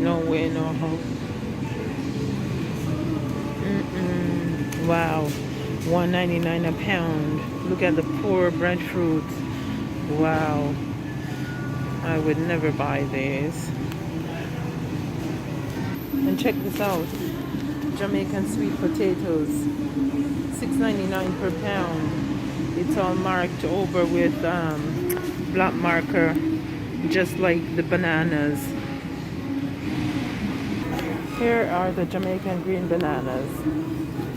No way, no how. Wow, 1.99 a pound. Look at the poor breadfruit. Wow, I would never buy these. And check this out, Jamaican sweet potatoes, 6.99 per pound. It's all marked over with black marker, just like the bananas. Here are the Jamaican green bananas.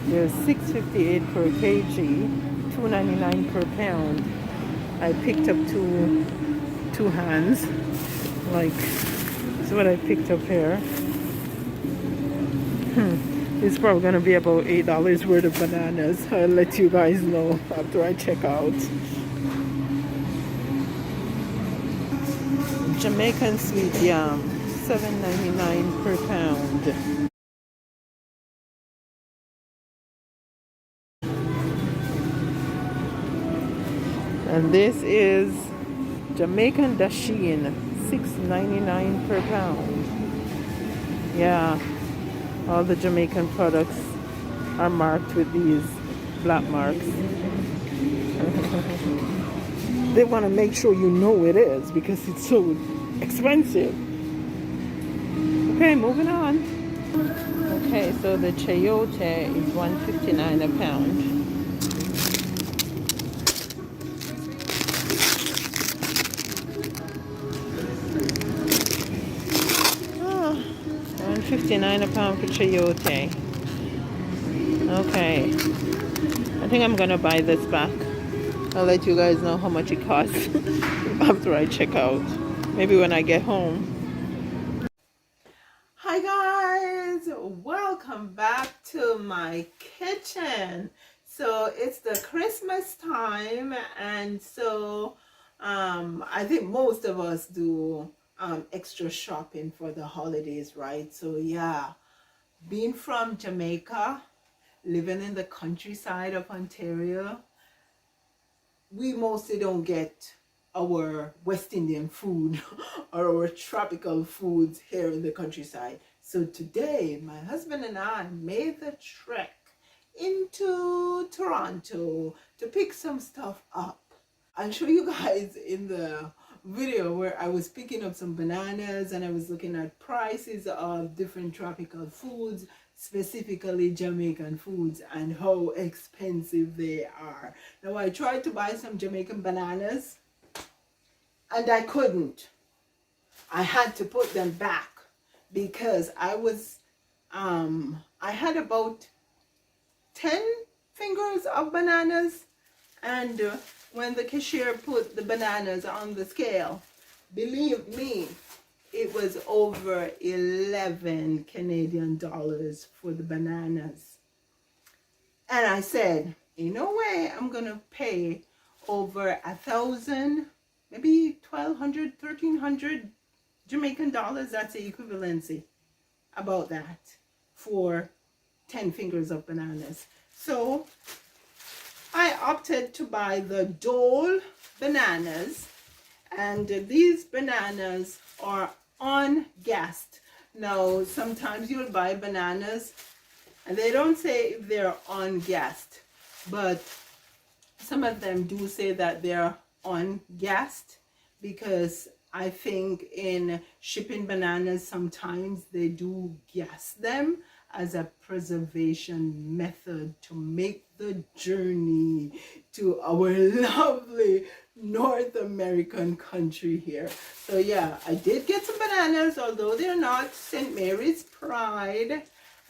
They're 6.58 per kg, 2.99 per pound. I picked up two hands. Like, this is what I picked up here. It's probably gonna be about $8 worth of bananas. I'll let you guys know after I check out. Jamaican sweet yam, 7.99 per pound. And this is Jamaican dasheen, 6.99 per pound. Yeah, all the Jamaican products are marked with these black marks. They want to make sure you know it is because it's so expensive. Okay, moving on. Okay, so the chayote is 1.59 a pound. Oh, 1.59 a pound for chayote. Okay, I think I'm gonna buy this back. I'll let you guys know how much it costs after I check out. Maybe when I get home. Hi guys, welcome back to my kitchen. So it's the Christmas time, and so I think most of us do extra shopping for the holidays, right? So yeah, being from Jamaica, living in the countryside of Ontario, we mostly don't get our West Indian food or our tropical foods here in the countryside. So today, my husband and I made the trek into Toronto to pick some stuff up. I'll show you guys in the video where I was picking up some bananas and I was looking at prices of different tropical foods, specifically Jamaican foods, and how expensive they are. Now I tried to buy some Jamaican bananas and I couldn't. I had to put them back because I had about 10 fingers of bananas, and when the cashier put the bananas on the scale, believe me, it was over 11 Canadian dollars for the bananas. And I said, in no way I'm gonna pay over 1,000, maybe 1,200, 1,300 Jamaican dollars. That's the equivalency, about that, for 10 fingers of bananas. So I opted to buy the Dole bananas, and these bananas are ungassed. Now sometimes you'll buy bananas and they don't say if they're ungassed, but some of them do say that they're ungassed, because I think in shipping bananas sometimes they do gas them as a preservation method to make the journey to our lovely North American country here. So yeah, I did get some bananas, although they're not St. Mary's Pride.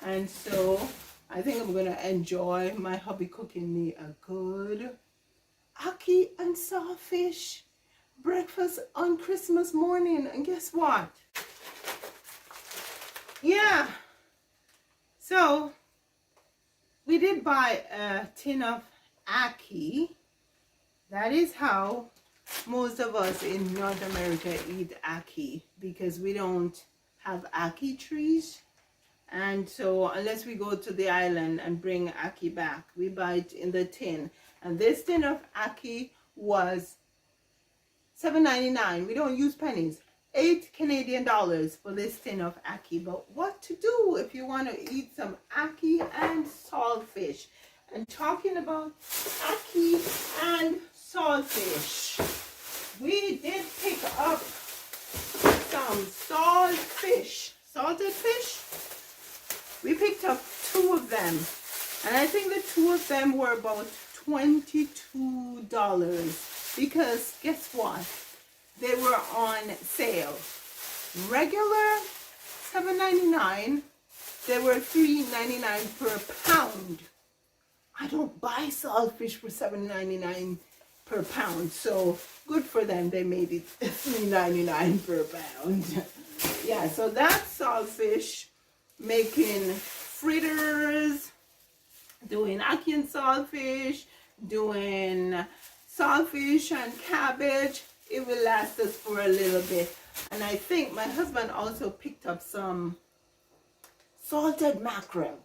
And so I think I'm gonna enjoy my hubby cooking me a good ackee and sawfish breakfast on Christmas morning. And guess what? Yeah, so we did buy a tin of ackee. That is how most of us in North America eat ackee, because we don't have ackee trees. And so unless we go to the island and bring ackee back, we buy it in the tin. And this tin of ackee was $7.99. We don't use pennies. 8 Canadian dollars for this tin of ackee. But what to do if you want to eat some ackee and saltfish? And talking about ackee and saltfish, we did pick up some salted fish. We picked up 2 of them, and I think the 2 of them were about $22, because guess what? They were on sale. Regular $7.99. They were $3.99 per pound. I don't buy saltfish for $7.99 per pound, so good for them. They made it $3.99 per pound. Yeah, so that's saltfish, making fritters, doing ackee and saltfish, doing saltfish and cabbage. It will last us for a little bit. And I think my husband also picked up some salted mackerel.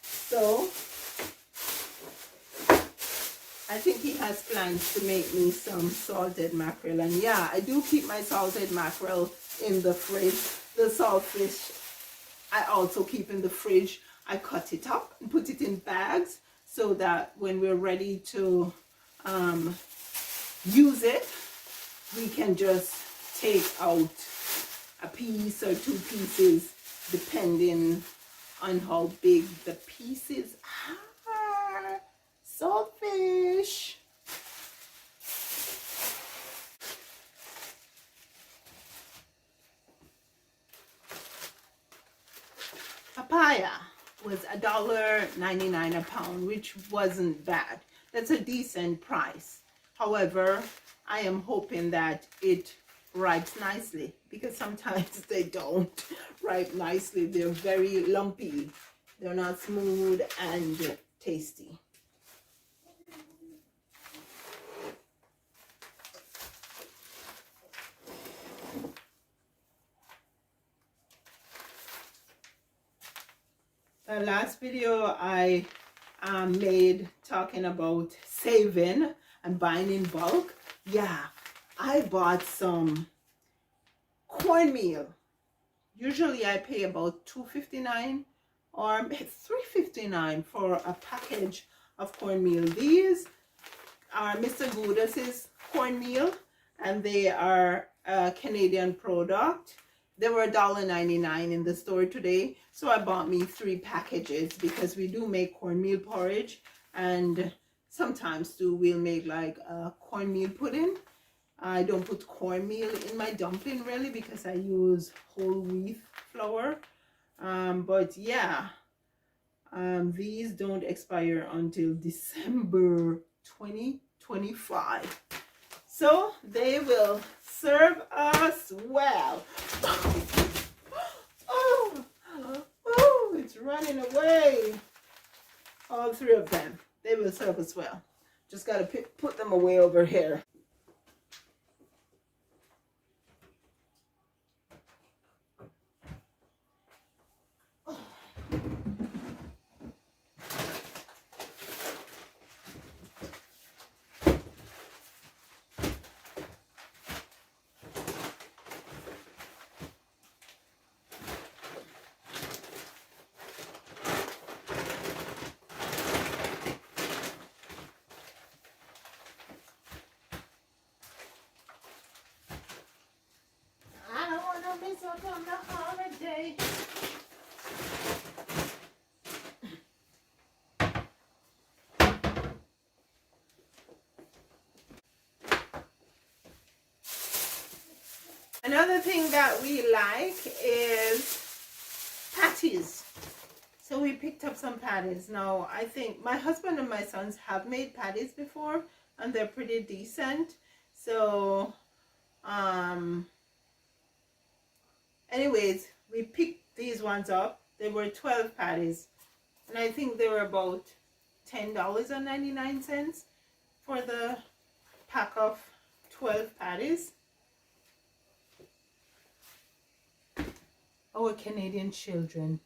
So I think he has plans to make me some salted mackerel. And yeah, I do keep my salted mackerel in the fridge. The saltfish I also keep in the fridge. I cut it up and put it in bags so that when we're ready to use it, we can just take out a piece or 2 pieces depending on how big the pieces are. Saltfish. Papaya was $1.99 a pound, which wasn't bad. That's a decent price. However, I am hoping that it ripes nicely, because sometimes they don't ripe nicely. They're very lumpy. They're not smooth and tasty. The last video I made talking about saving and buying in bulk. Yeah, I bought some cornmeal. Usually I pay about $2.59 or $3.59 for a package of cornmeal. These are Mr. Gudas's cornmeal, and they are a Canadian product. They were $1.99 in the store today, so I bought me 3 packages, because we do make cornmeal porridge, and sometimes too we'll make like a cornmeal pudding. I don't put cornmeal in my dumpling really, because I use whole wheat flour. But yeah, these don't expire until December 2025. So they will serve us well. Oh, it's running away. All 3 of them. They will serve us well. Just got to put them away over here. Miss out on the holiday. Another thing that we like is patties. So we picked up some patties. Now, I think my husband and my sons have made patties before, and they're pretty decent. So, anyways, we picked these ones up. They were 12 patties, and I think they were about $10.99 for the pack of 12 patties. Our Canadian children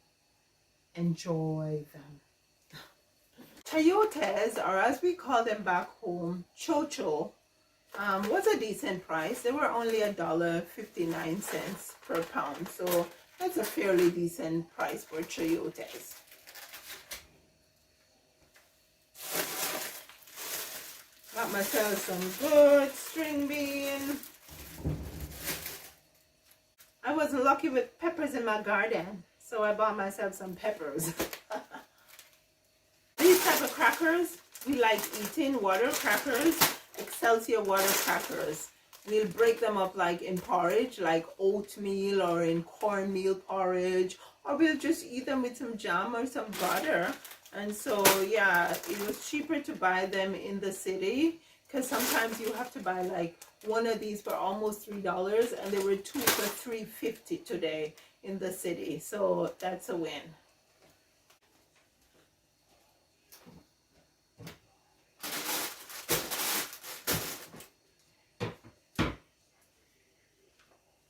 enjoy them. Chayotes, or as we call them back home, chocho, was a decent price. They were only $1.59 per pound, so that's a fairly decent price for chayotes. Got myself some good string bean. I wasn't lucky with peppers in my garden, so I bought myself some peppers. These type of crackers, we like eating water crackers, Excelsior water crackers. We'll break them up like in porridge, like oatmeal or in cornmeal porridge, or we'll just eat them with some jam or some butter. And so, yeah, it was cheaper to buy them in the city, because sometimes you have to buy like one of these for almost $3, and they were two for $3.50 today in the city. So that's a win.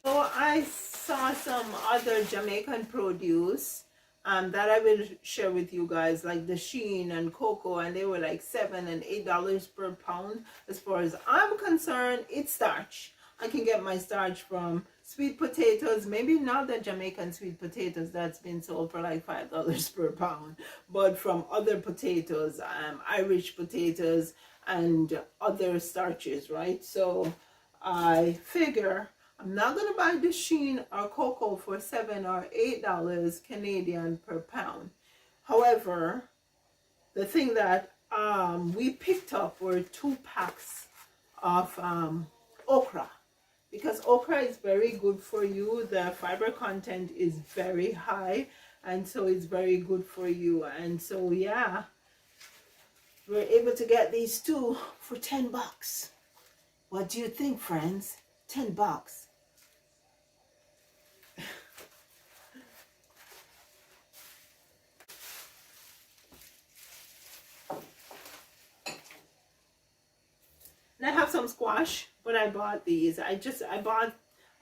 So I saw some other Jamaican produce that I will share with you guys, like the sheen and cocoa, and they were like $7 and $8 per pound. As far as I'm concerned, it's starch. I can get my starch from sweet potatoes, maybe not the Jamaican sweet potatoes that's been sold for like $5 per pound, but from other potatoes, Irish potatoes and other starches, right? So I figure I'm not going to buy the sheen or cocoa for $7 or $8 Canadian per pound. However, the thing that we picked up were 2 packs of okra, because okra is very good for you. The fiber content is very high, and so it's very good for you. And so, yeah, we're able to get these 2 for $10. What do you think, friends? $10. And I have some squash, but I bought these. I bought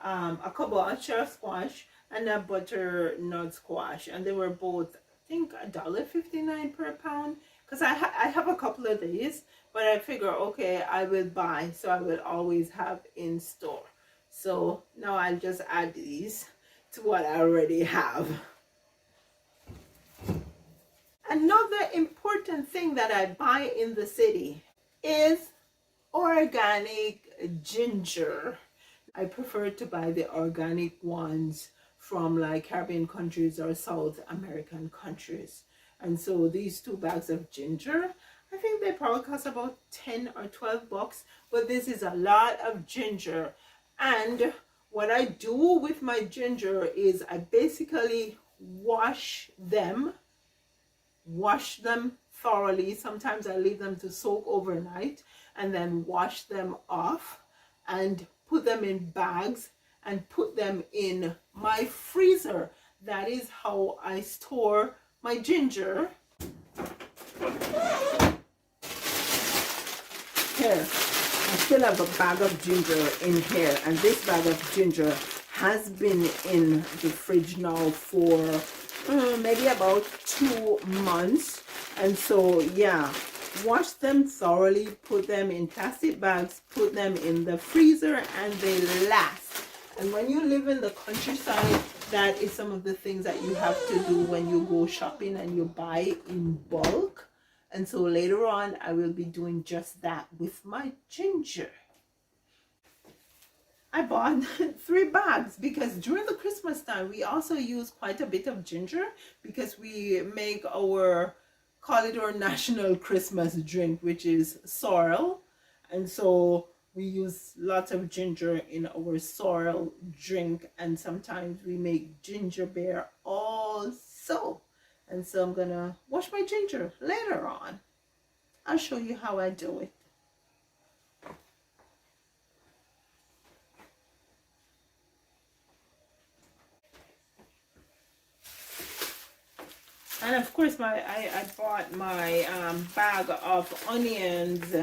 a kabocha squash and a butternut squash, and they were both, I think, $1.59 per pound. Because I have a couple of these, but I figure, okay, I will buy, so I will always have in store. So now I'll just add these to what I already have. Another important thing that I buy in the city is organic ginger. I prefer to buy the organic ones from like Caribbean countries or South American countries. And so these 2 bags of ginger, I think they probably cost about 10 or 12 bucks, but this is a lot of ginger. And what I do with my ginger is I basically wash them thoroughly. Sometimes I leave them to soak overnight and then wash them off and put them in bags and put them in my freezer. That is how I store my ginger. Here, I still have a bag of ginger in here, and this bag of ginger has been in the fridge now for maybe about 2 months. And so, yeah, wash them thoroughly, put them in plastic bags, put them in the freezer, and they last. And when you live in the countryside, that is some of the things that you have to do when you go shopping and you buy in bulk. And so later on, I will be doing just that with my ginger. I bought 3 bags because during the Christmas time, we also use quite a bit of ginger, because we make our, call it our national Christmas drink, which is sorrel. And so we use lots of ginger in our sorrel drink, and sometimes we make ginger beer also. And so I'm gonna wash my ginger later on. I'll show you how I do it. And of course, I bought my bag of onions.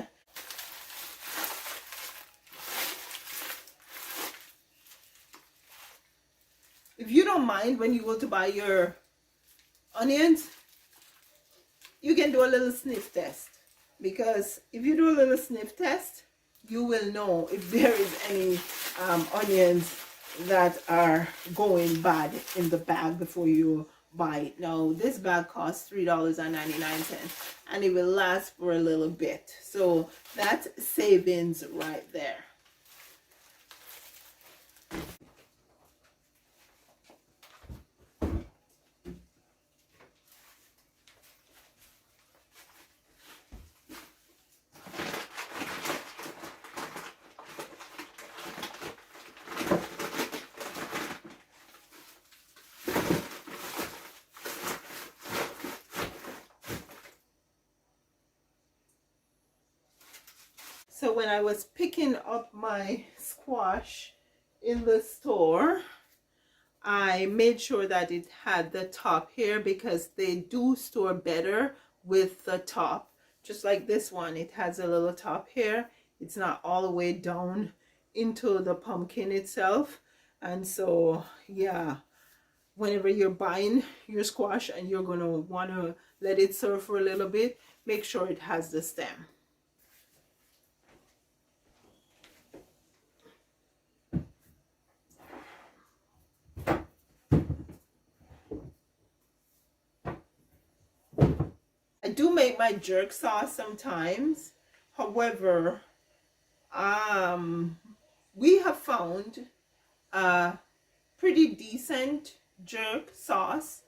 If you don't mind, when you go to buy your onions, you can do a little sniff test. Because if you do a little sniff test, you will know if there is any onions that are going bad in the bag before you buy it. Now this bag costs $3.99 and it will last for a little bit, so that's savings right there. So when I was picking up my squash in the store, I made sure that it had the top here, because they do store better with the top. Just like this one, it has a little top here. It's not all the way down into the pumpkin itself. And so, yeah, whenever you're buying your squash and you're going to want to let it serve for a little bit, make sure it has the stem. I do make my jerk sauce sometimes. However, we have found a pretty decent jerk sauce.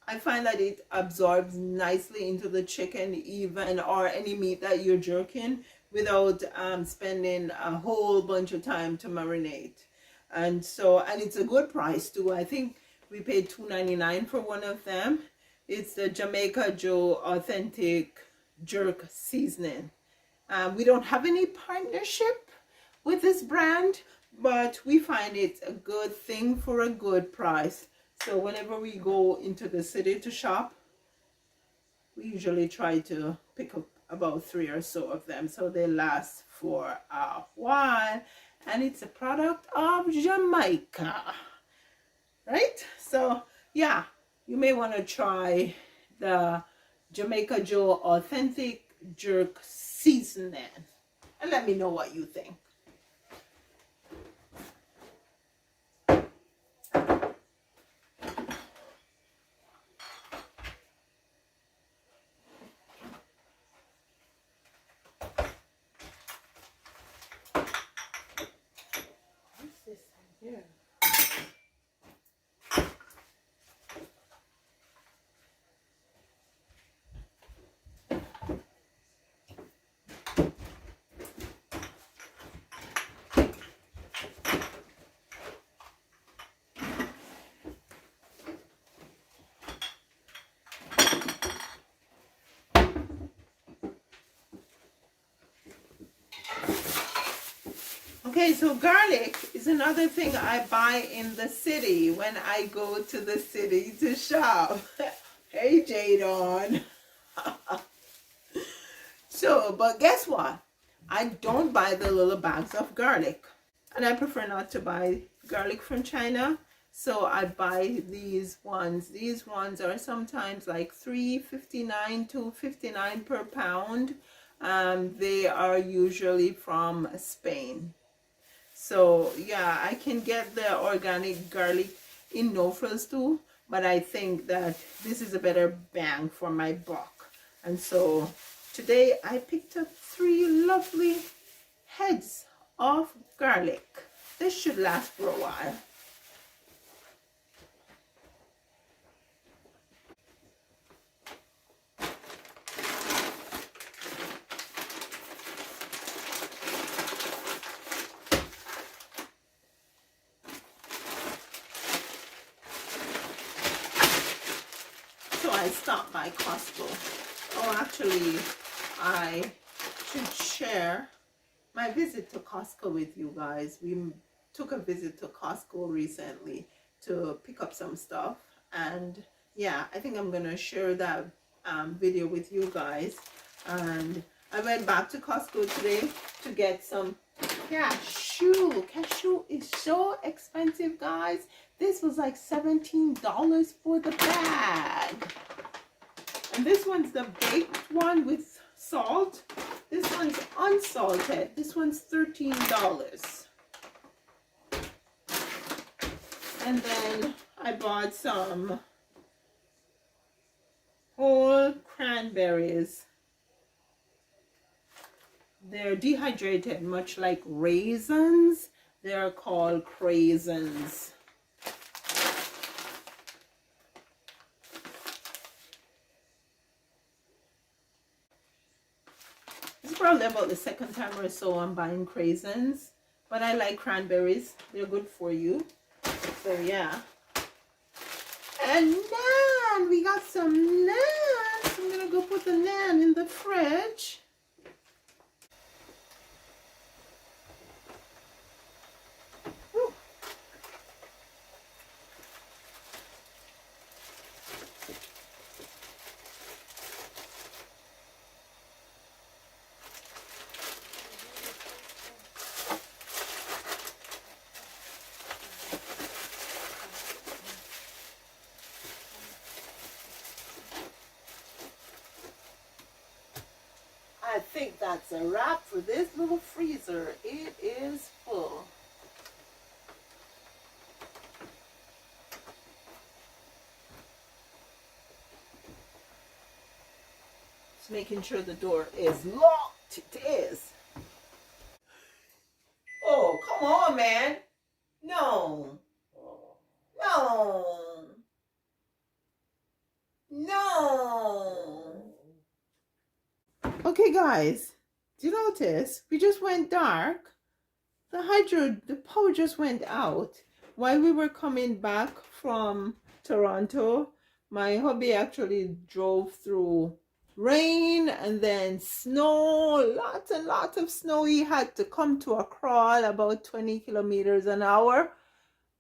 I find that it absorbs nicely into the chicken, even, or any meat that you're jerking, without spending a whole bunch of time to marinate. And so, and it's a good price too. I think we paid $2.99 for one of them. It's the Jamaica Joe Authentic Jerk Seasoning. We don't have any partnership with this brand, but we find it a good thing for a good price. So whenever we go into the city to shop, we usually try to pick up about 3 or so of them, so they last for a while. And it's a product of Jamaica, right? So yeah, you may want to try the Jamaica Joe Authentic Jerk Seasoning and let me know what you think. What's this in here? Okay, so garlic is another thing I buy in the city when I go to the city to shop. Hey, Jadon. So, but guess what? I don't buy the little bags of garlic. And I prefer not to buy garlic from China. So I buy these ones. These ones are sometimes like $3.59 to $5.59 per pound. They are usually from Spain. So yeah, I can get the organic garlic in no frills too, but I think that this is a better bang for my buck. And so today I picked up 3 lovely heads of garlic. This should last for a while. I stopped by Costco. Oh, actually, I should share my visit to Costco with you guys. We took a visit to Costco recently to pick up some stuff, and yeah, I think I'm gonna share that video with you guys. And I went back to Costco today to get some cashew. Cashew is so expensive, guys. This was like $17 for the bag. And this one's the baked one with salt. This one's unsalted. This one's $13. And then I bought some whole cranberries. They're dehydrated, much like raisins. They're called craisins. This is probably about the second time or so I'm buying craisins, but I like cranberries. They're good for you. So yeah. And naan, we got some naan. So I'm gonna go put the naan in the fridge. Whew. I think that's a wrap for this little freezer. It is full. Just making sure the door is locked. It is. Oh, come on, man. No. No. No. Okay, guys. Do you notice? We just went dark. The power just went out. While we were coming back from Toronto, my hubby actually drove through rain and then snow, lots and lots of snow. He had to come to a crawl about 20 kilometers an hour.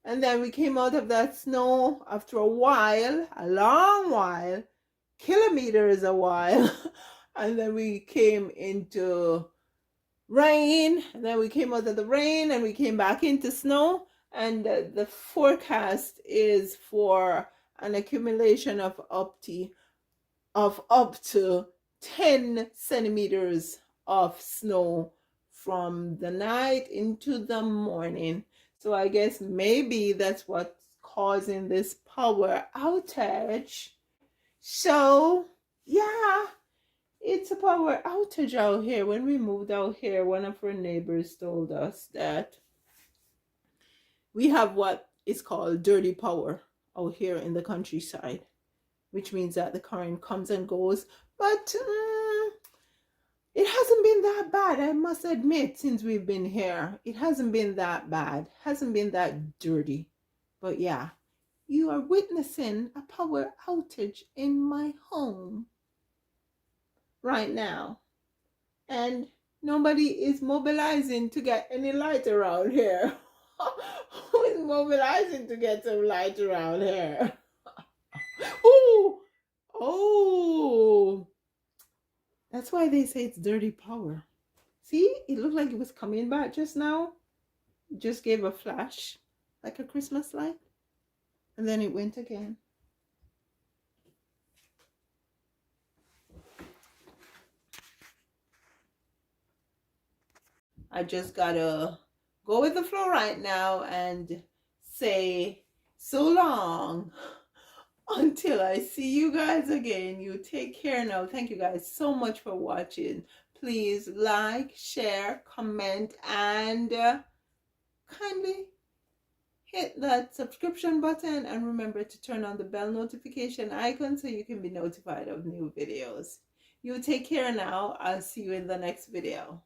And then we came out of that snow after a while, a long while, kilometers a while. And then we came into rain, and then we came out of the rain and we came back into snow. And the forecast is for an accumulation of up to 10 centimeters of snow from the night into the morning. So I guess maybe that's what's causing this power outage. So yeah, it's a power outage out here. When we moved out here, one of our neighbors told us that we have what is called dirty power out here in the countryside, which means that the current comes and goes. But it hasn't been that bad, I must admit, since we've been here. It hasn't been that bad, hasn't been that dirty. But yeah, you are witnessing a power outage in my home right now. And nobody is mobilizing to get any light around here. Who is mobilizing to get some light around here? Ooh! Oh! That's why they say it's dirty power. See, it looked like it was coming back just now. It just gave a flash, like a Christmas light. And then it went again. I just gotta go with the flow right now and say so long until I see you guys again. You take care now. Thank you guys so much for watching. Please like, share, comment, and kindly hit that subscription button, and remember to turn on the bell notification icon so you can be notified of new videos. You take care now. I'll see you in the next video.